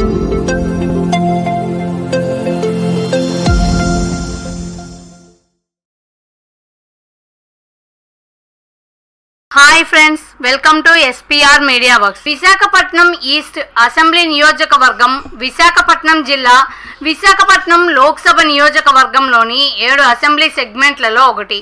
Hi friends, welcome to SPR media works. Visakhapatnam east assembly నియోజకవర్గం విశాఖపట్నం జిల్లా విశాఖపట్నం లోక్సభ నియోజకవర్గంలోని 7 అసెంబ్లీ సెగ్మెంట్లలో ఒకటి.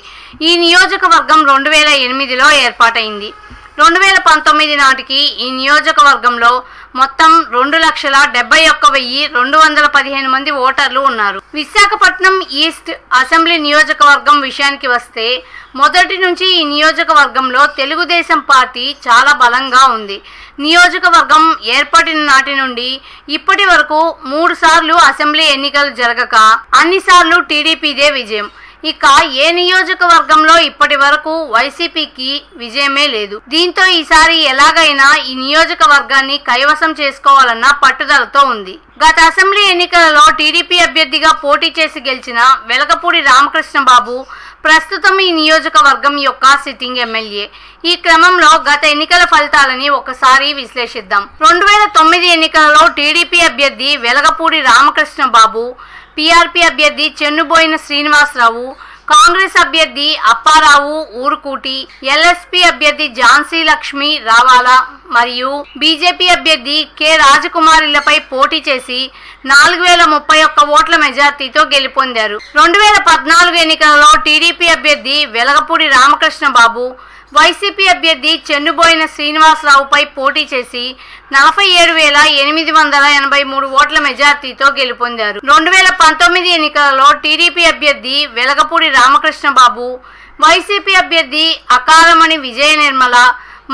ఈ నియోజకవర్గం 2008లో ఏర్పాటైంది. 2019 నాటికి ఈ నియోజకవర్గంలో మొత్తం 2,71,215 మంది ఓటర్లు ఉన్నారు. విశాఖపట్నం ఈస్ట్ అసెంబ్లీ నియోజకవర్గం విషయానికి వస్తే మొదటి నుంచి ఈ నియోజకవర్గంలో తెలుగుదేశం పార్టీ చాలా బలంగా ఉంది. నియోజకవర్గం ఏర్పడిన నాటి నుండి ఇప్పటి వరకు 3 సార్లు అసెంబ్లీ ఎన్నికలు జరగక అన్నిసార్లు టీడీపీదే విజయం. ఇక ఏ నియోజకవర్గంలో ఇప్పటి వరకు వైసీపీకి విజయమే లేదు. దీంతో ఈసారి ఎలాగైనా ఈ నియోజకవర్గాన్ని కైవసం చేసుకోవాలన్న పట్టుదలతో ఉంది. గత అసెంబ్లీ ఎన్నికలలో టీడీపీ అభ్యర్థిగా పోటీ చేసి గెలిచిన వెలగపూడి రామకృష్ణబాబు ప్రస్తుతం ఈ నియోజకవర్గం యొక్క సిట్టింగ్ ఎమ్మెల్యే. ఈ క్రమంలో గత ఎన్నికల ఫలితాలని ఒకసారి విశ్లేషిద్దాం. 2009 ఎన్నికలలో టీడీపీ అభ్యర్థి వెలగపూడి రామకృష్ణబాబు, పీఆర్పీ అభ్యర్థి చెన్నుబోయిన శ్రీనివాసరావు, కాంగ్రెస్ అభ్యర్థి అప్పారావు ఊరుకూటి, ఎల్ఎస్పీ అభ్యర్థి ఝాన్సీ లక్ష్మి రావాలా మరియు బీజేపీ అభ్యర్థి కె రాజకుమారిలపై పోటీ చేసి 4,031 ఓట్ల మెజార్టీతో గెలుపొందారు. 2014 ఎన్నికలలో టీడీపీ అభ్యర్థి వెలగపూడి రామకృష్ణబాబు, వైసీపీ అభ్యర్థి చెన్నుబోయిన శ్రీనివాసరావుపై పోటీ చేసి 47,883 ఓట్ల మెజార్టీతో గెలుపొందారు. 2019 ఎన్నికలలో టీడీపీ అభ్యర్థి వెలగపూడి రామకృష్ణబాబు, వైసీపీ అభ్యర్థి అకాలమణి విజయ నిర్మల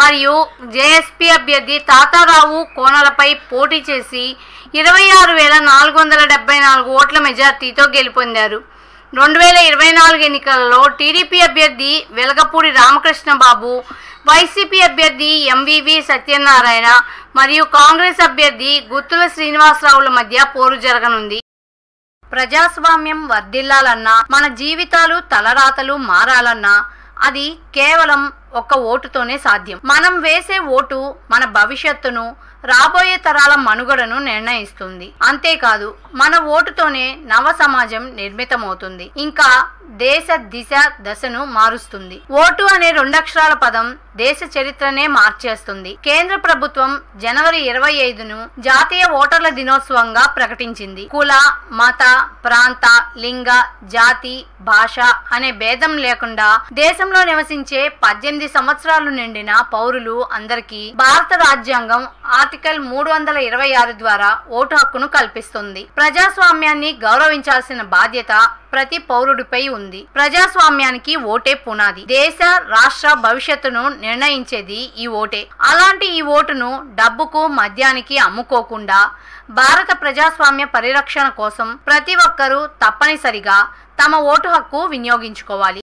మరియు జేఎస్పీ అభ్యర్థి తాతారావు కోనలపై పోటీ చేసి 26,474 ఓట్ల మెజార్టీతో గెలుపొందారు. 2024 ఎన్నికలలో టీడీపీ అభ్యర్థి వెలగపూడి రామకృష్ణబాబు, వైసీపీ అభ్యర్థి ఎంవివి సత్యనారాయణ మరియు కాంగ్రెస్ అభ్యర్థి గుత్తుల శ్రీనివాసరావుల మధ్య పోరు జరగనుంది. ప్రజాస్వామ్యం వర్ధిల్లాలన్నా, మన జీవితాలు తలరాతలు మారాలన్నా అది కేవలం ఒక్క ఓటుతోనే సాధ్యం. మనం వేసే ఓటు మన భవిష్యత్తును, రాబోయే తరాల మనుగడను నిర్ణయిస్తుంది. అంతేకాదు మన ఓటుతోనే నవ సమాజం నిర్మితమవుతుంది, ఇంకా దేశ దిశ దశను మారుస్తుంది. ఓటు అనే 2 అక్షరాల పదం దేశ చరిత్రనే మార్చేస్తుంది. కేంద్ర ప్రభుత్వం జనవరి 25ను జాతీయ ఓటర్ల దినోత్సవంగా ప్రకటించింది. కుల, మత, ప్రాంత, లింగ, జాతి, భాష అనే భేదం లేకుండా దేశంలో నివసించే 18 సంవత్సరాలు నిండిన పౌరులు అందరికీ భారత రాజ్యాంగం ఆర్టికల్ 326 ద్వారా ఓటు హక్కును కల్పిస్తుంది. ప్రజాస్వామ్యాన్ని గౌరవించాల్సిన బాధ్యత ప్రతి పౌరుడిపై ఉంది. ప్రజాస్వామ్యానికి ఓటే పునాది. దేశ రాష్ట్ర భవిష్యత్తును నిర్ణయించేది ఈ ఓటే. అలాంటి ఈ ఓటును డబ్బుకు, మద్యానికి అమ్ముకోకుండా భారత ప్రజాస్వామ్య పరిరక్షణ కోసం ప్రతి ఒక్కరూ తప్పనిసరిగా తమ ఓటు హక్కు వినియోగించుకోవాలి.